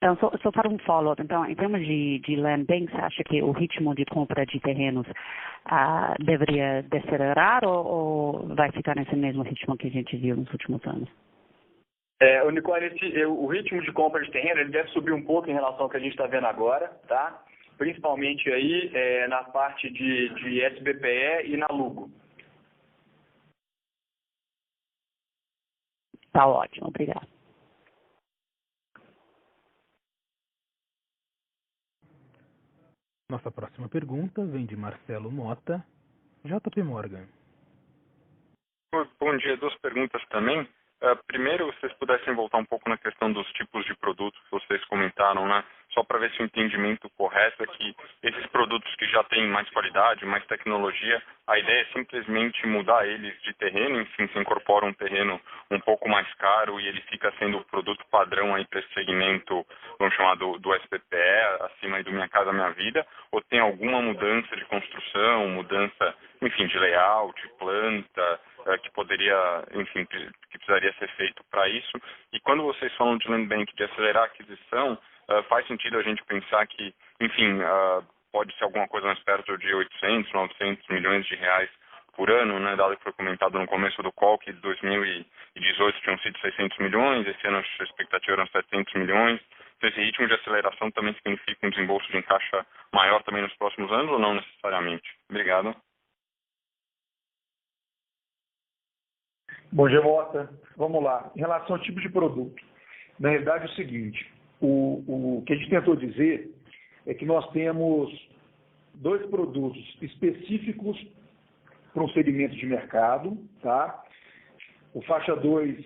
Então, só para um follow-up, então, em termos de land bank, você acha que o ritmo de compra de terrenos deveria decelerar ou vai ficar nesse mesmo ritmo que a gente viu nos últimos anos?
Nicole, o ritmo de compra de terreno ele deve subir um pouco em relação ao que a gente está vendo agora, tá? Principalmente aí na parte de SBPE e na Lugo.
Tá ótimo, obrigado.
Nossa próxima pergunta vem de Marcelo Mota, JP Morgan.
Bom dia, 2 perguntas também. Primeiro, se vocês pudessem voltar um pouco na questão dos tipos de produtos que vocês comentaram, né? só para ver se o entendimento correto é que esses produtos que já têm mais qualidade, mais tecnologia, a ideia é simplesmente mudar eles de terreno, enfim, se incorpora um terreno um pouco mais caro e ele fica sendo o produto padrão aí para esse segmento, vamos chamar do SBPE, acima aí do Minha Casa Minha Vida, ou tem alguma mudança de construção, mudança, enfim, de layout, planta, que poderia, enfim, que precisaria ser feito para isso. E quando vocês falam de land bank, de acelerar a aquisição, faz sentido a gente pensar que, enfim, pode ser alguma coisa mais perto de 800, 900 milhões de reais por ano, né, dado que foi comentado no começo do call que 2018 tinham sido 600 milhões, esse ano a expectativa eram 700 milhões. Então, esse ritmo de aceleração também significa um desembolso de caixa maior também nos próximos anos ou não necessariamente? Obrigado.
Bom dia, Mota. Vamos lá. Em relação ao tipo de produto, na realidade é o seguinte, o que a gente tentou dizer é que nós temos 2 produtos específicos para um segmento de mercado, tá? O faixa 2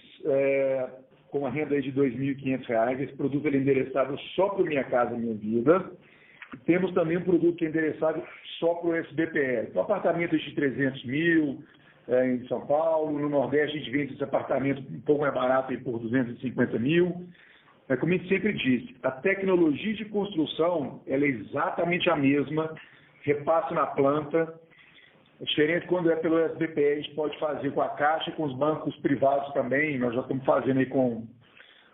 com uma renda aí de R$ 2.500, esse produto ele é endereçado só para o Minha Casa Minha Vida. E temos também um produto que é endereçado só para o SBPE. Um apartamento de 300 mil, em São Paulo, no Nordeste a gente vende esse apartamento um pouco mais barato aí por 250 mil. Como a gente sempre disse, a tecnologia de construção ela é exatamente a mesma, repasse na planta. É diferente quando é pelo SBPE, a gente pode fazer com a Caixa e com os bancos privados também, nós já estamos fazendo aí com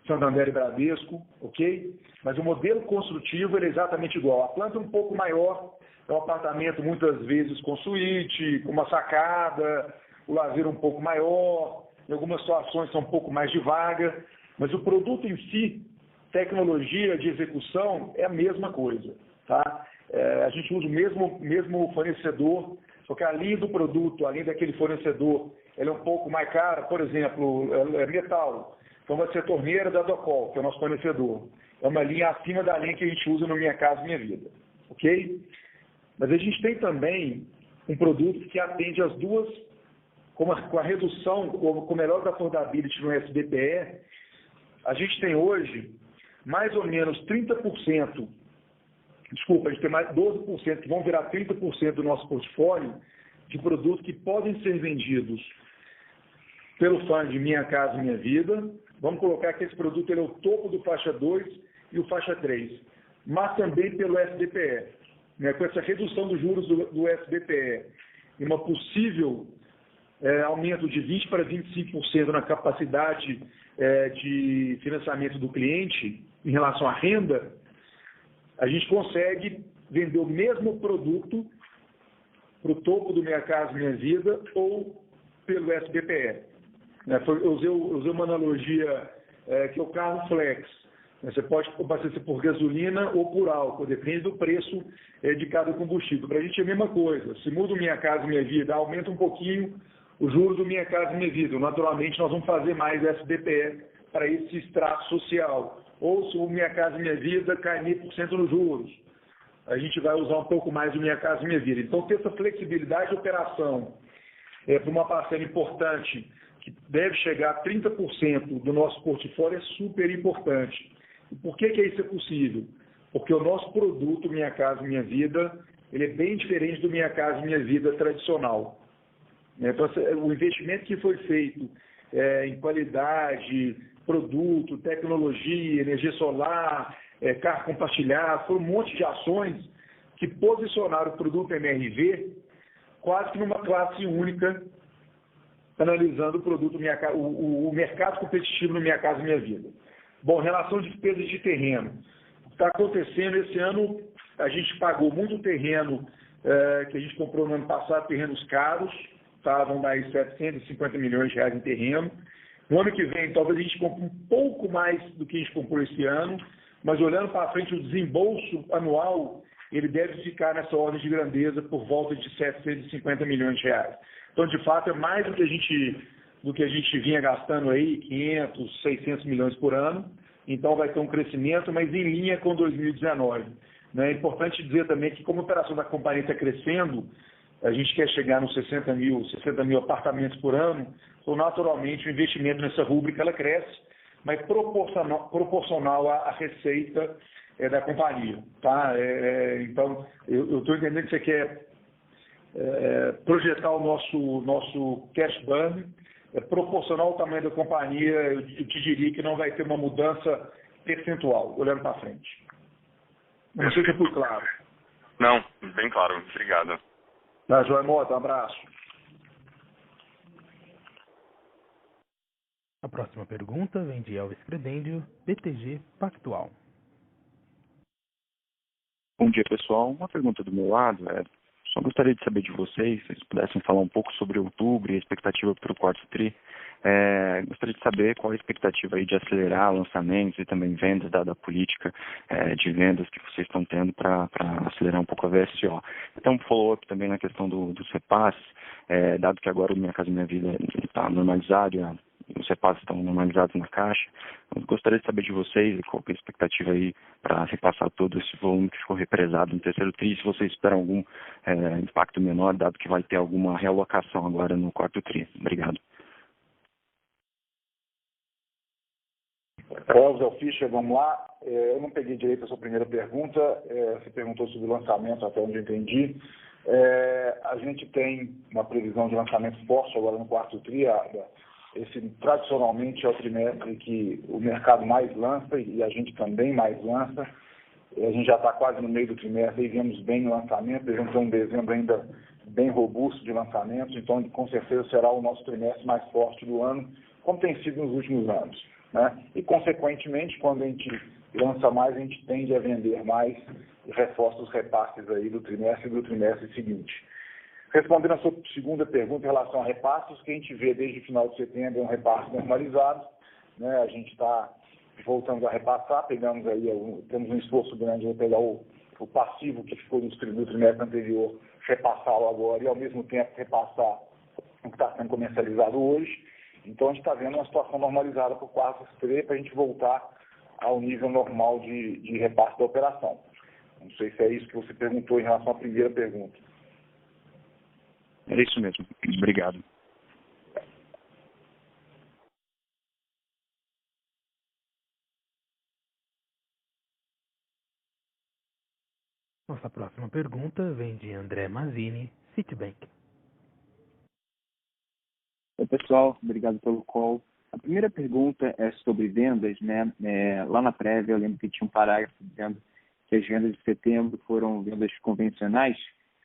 Santander e Bradesco, ok? Mas o modelo construtivo ele é exatamente igual. A planta é um pouco maior, é um apartamento muitas vezes com suíte, com uma sacada, o lazer um pouco maior, em algumas situações são um pouco mais de vaga, mas o produto em si, tecnologia de execução, é a mesma coisa, tá? A gente usa o mesmo fornecedor, só que a linha do produto, além daquele fornecedor, ela é um pouco mais cara, por exemplo, é metal, então vai ser a torneira da Docol, que é o nosso fornecedor. É uma linha acima da linha que a gente usa no Minha Casa Minha Vida, ok? Mas a gente tem também um produto que atende as duas, com a redução, com melhor affordability no SBPE, a gente tem hoje mais ou menos 30%, desculpa, a gente tem mais 12%, que vão virar 30% do nosso portfólio de produtos que podem ser vendidos pelo fundo Minha Casa Minha Vida. Vamos colocar que esse produto ele é o topo do faixa 2 e o faixa 3, mas também pelo SBPE. Com essa redução dos juros do SBPE e uma possível aumento de 20% para 25% na capacidade de financiamento do cliente em relação à renda, a gente consegue vender o mesmo produto para o topo do Minha Casa Minha Vida ou pelo SBPE. Eu usei uma analogia que é o carro flex. Você pode abastecer por gasolina ou por álcool, depende do preço de cada combustível. Para a gente é a mesma coisa. Se muda o Minha Casa Minha Vida, aumenta um pouquinho o juros do Minha Casa Minha Vida. Naturalmente, nós vamos fazer mais SBPE para esse extrato social. Ou se o Minha Casa Minha Vida cai 1.000% nos juros, a gente vai usar um pouco mais do Minha Casa Minha Vida. Então, ter essa flexibilidade de operação para uma parcela importante, que deve chegar a 30% do nosso portfólio, é super importante. E por que isso é possível? Porque o nosso produto Minha Casa Minha Vida, ele é bem diferente do Minha Casa Minha Vida tradicional. Então, o investimento que foi feito em qualidade, produto, tecnologia, energia solar, carro compartilhado, foi um monte de ações que posicionaram o produto MRV quase que numa classe única, analisando o produto o mercado competitivo no Minha Casa Minha Vida. Bom, em relação a despesas de terreno, o que está acontecendo esse ano, a gente pagou muito terreno que a gente comprou no ano passado, terrenos caros, vão dar aí 750 milhões de reais em terreno. No ano que vem, talvez a gente compre um pouco mais do que a gente comprou esse ano, mas olhando para frente, o desembolso anual, ele deve ficar nessa ordem de grandeza por volta de 750 milhões de reais. Então, de fato, é mais do que a gente vinha gastando aí, 500, 600 milhões por ano. Então, vai ter um crescimento, mas em linha com 2019. É importante dizer também que, como a operação da companhia está crescendo, a gente quer chegar nos 60 mil apartamentos por ano, então, naturalmente, o investimento nessa rúbrica ela cresce, mas proporcional à receita da companhia. Tá? Então, eu estou entendendo que você quer projetar o nosso cash burn proporcional ao tamanho da companhia. Eu te diria que não vai ter uma mudança percentual, olhando para frente. Não sei se eu fui claro.
Não, bem claro. Obrigado.
Tá, João Mota, um abraço.
A próxima pergunta vem de Elvis Credêndio, BTG Pactual.
Bom dia, pessoal. Uma pergunta do meu lado só gostaria de saber de vocês, se vocês pudessem falar um pouco sobre outubro e a expectativa para o quarto tri. Gostaria de saber qual a expectativa aí de acelerar lançamentos e também vendas, dada a política de vendas que vocês estão tendo para acelerar um pouco a VSO. Então, um follow-up também na questão dos repasses, dado que agora o Minha Casa Minha Vida está normalizado e os repasses estão normalizados na caixa. Eu gostaria de saber de vocês qual é a expectativa aí para repassar todo esse volume que ficou represado no terceiro tri, se vocês esperam algum impacto menor, dado que vai ter alguma realocação agora no quarto tri. Obrigado.
Elvis Fischer, vamos lá. Eu não peguei direito a sua primeira pergunta. Você perguntou sobre o lançamento, até onde eu entendi. A gente tem uma previsão de lançamento forte agora no quarto tri. Esse tradicionalmente é o trimestre que o mercado mais lança e a gente também mais lança. A gente já está quase no meio do trimestre e viemos bem no lançamento. A gente tem um dezembro ainda bem robusto de lançamentos, então com certeza será o nosso trimestre mais forte do ano, como tem sido nos últimos anos. Né? E, consequentemente, quando a gente lança mais, a gente tende a vender mais e reforça os repasses aí do trimestre e do trimestre seguinte. Respondendo a sua segunda pergunta em relação a repasses, o que a gente vê desde o final de setembro é um repasse normalizado. Né? A gente está voltando a repassar, temos um esforço grande de pegar o passivo que ficou no trimestre anterior, repassá-lo agora e, ao mesmo tempo, repassar o que está sendo comercializado hoje. Então, a gente está vendo uma situação normalizada por quarto tri para a gente voltar ao nível normal de repasse da operação. Não sei se é isso que você perguntou em relação à primeira pergunta.
É isso mesmo. Obrigado.
Nossa próxima pergunta vem de André Mazzini, Citibank.
Oi, pessoal. Obrigado pelo call. A primeira pergunta é sobre vendas, né? Lá na prévia, eu lembro que tinha um parágrafo dizendo que as vendas de setembro foram vendas convencionais.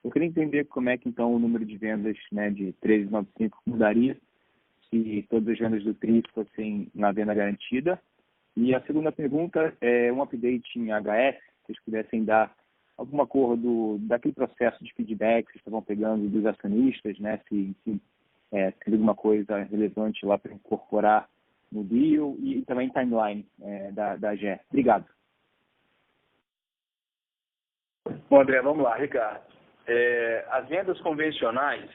Eu queria entender como é que, então, o número de vendas, né, de 1395 mudaria se todas as vendas do TRI fossem na venda garantida. E a segunda pergunta é um update em HS, se vocês pudessem dar alguma cor daquele processo de feedback que vocês estavam pegando dos acionistas, né, se tem alguma coisa relevante lá para incorporar no deal e também timeline da AGE. Obrigado.
Bom, André, vamos lá, Ricardo. As vendas convencionais,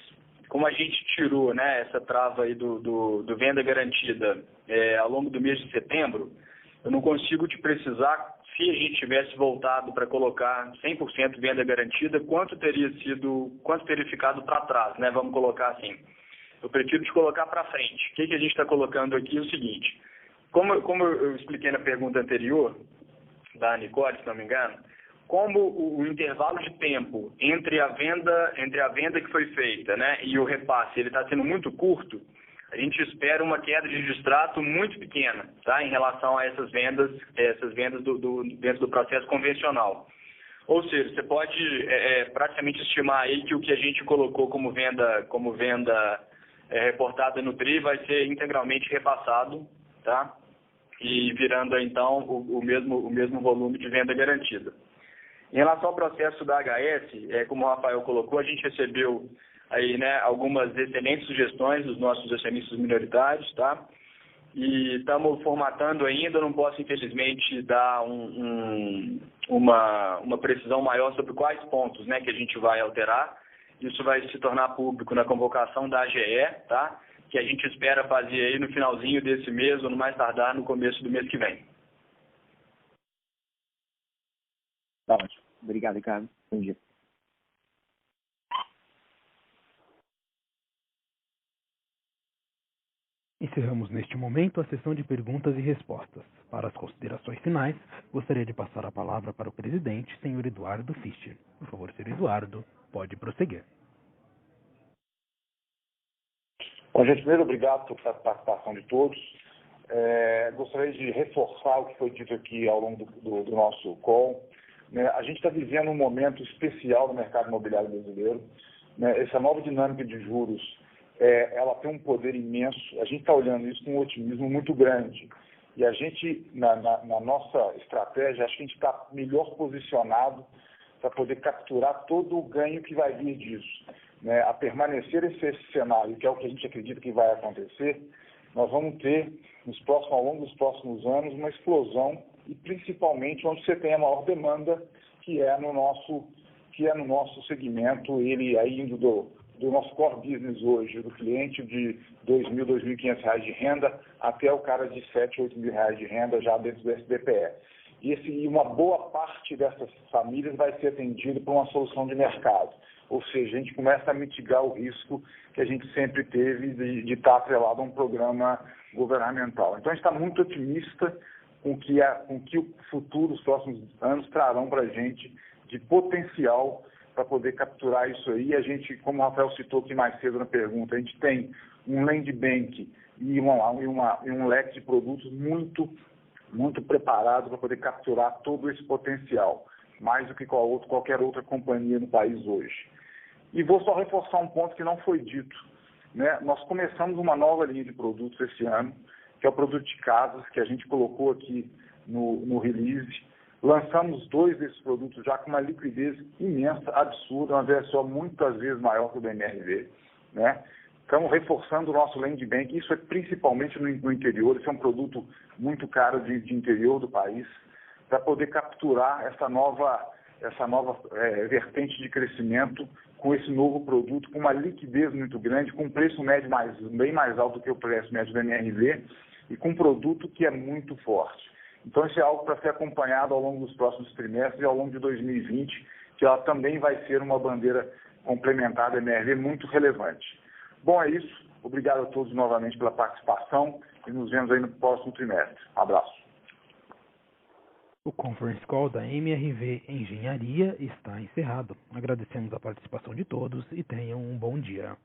como a gente tirou, né, essa trava aí do venda garantida ao longo do mês de setembro, eu não consigo te precisar, se a gente tivesse voltado para colocar 100% venda garantida, quanto teria ficado para trás, né? Vamos colocar assim. Eu prefiro te colocar para frente. O que a gente está colocando aqui é o seguinte: como eu expliquei na pergunta anterior, da Nicole, se não me engano, como o intervalo de tempo entre a venda que foi feita, né, e o repasse, ele está sendo muito curto, a gente espera uma queda de distrato muito pequena, tá, em relação a essas vendas dentro do processo convencional. Ou seja, você pode praticamente estimar aí que o que a gente colocou como venda reportada no TRI vai ser integralmente repassado, tá, e virando então o mesmo volume de venda garantida. Em relação ao processo da HS, como o Rafael colocou, a gente recebeu aí, né, algumas excelentes sugestões dos nossos acionistas minoritários, tá? E estamos formatando ainda, não posso infelizmente dar uma precisão maior sobre quais pontos, né, que a gente vai alterar. Isso vai se tornar público na convocação da AGE, tá? Que a gente espera fazer aí no finalzinho desse mês ou no mais tardar no começo do mês que vem.
Tá ótimo. Obrigado, Ricardo. Bom dia.
Encerramos neste momento a sessão de perguntas e respostas. Para as considerações finais, gostaria de passar a palavra para o presidente, senhor Eduardo Fischer. Por favor, senhor Eduardo, pode prosseguir.
Bom, gente, primeiro, obrigado pela participação de todos. Gostaria de reforçar o que foi dito aqui ao longo do nosso call. A gente está vivendo um momento especial no mercado imobiliário brasileiro. Essa nova dinâmica de juros, ela tem um poder imenso. A gente está olhando isso com um otimismo muito grande. E a gente, na nossa estratégia, acho que a gente está melhor posicionado para poder capturar todo o ganho que vai vir disso. A permanecer esse cenário, que é o que a gente acredita que vai acontecer, nós vamos ter, ao longo dos próximos anos, uma explosão, e principalmente onde você tem a maior demanda, que é no nosso segmento, ele aí indo do nosso core business hoje, do cliente de R$2.000, R$2.500 de renda, até o cara de R$7.000, R$8.000 de renda já dentro do SBPE. E uma boa parte dessas famílias vai ser atendida por uma solução de mercado. Ou seja, a gente começa a mitigar o risco que a gente sempre teve de estar atrelado a um programa governamental. Então, a gente está muito otimista com que o futuro, os próximos anos, trarão para a gente de potencial para poder capturar isso aí. A gente, como o Rafael citou aqui mais cedo na pergunta, a gente tem um land bank e um leque de produtos muito preparado para poder capturar todo esse potencial, mais do que qualquer outra companhia no país hoje. E vou só reforçar um ponto que não foi dito. Nós começamos uma nova linha de produtos esse ano, que é o produto de casas, que a gente colocou aqui no release. Lançamos 2 desses produtos já com uma liquidez imensa, absurda, uma versão muitas vezes maior que o do MRV. Estamos reforçando o nosso land bank, isso é principalmente no interior, isso é um produto muito caro de interior do país, para poder capturar essa nova vertente de crescimento com esse novo produto, com uma liquidez muito grande, com um preço médio bem mais alto do que o preço médio do MRV e com um produto que é muito forte. Então, isso é algo para ser acompanhado ao longo dos próximos trimestres e ao longo de 2020, que ela também vai ser uma bandeira complementar da MRV muito relevante. Bom, é isso. Obrigado a todos novamente pela participação e nos vemos aí no próximo trimestre. Abraço.
O conference call da MRV Engenharia está encerrado. Agradecemos a participação de todos e tenham um bom dia.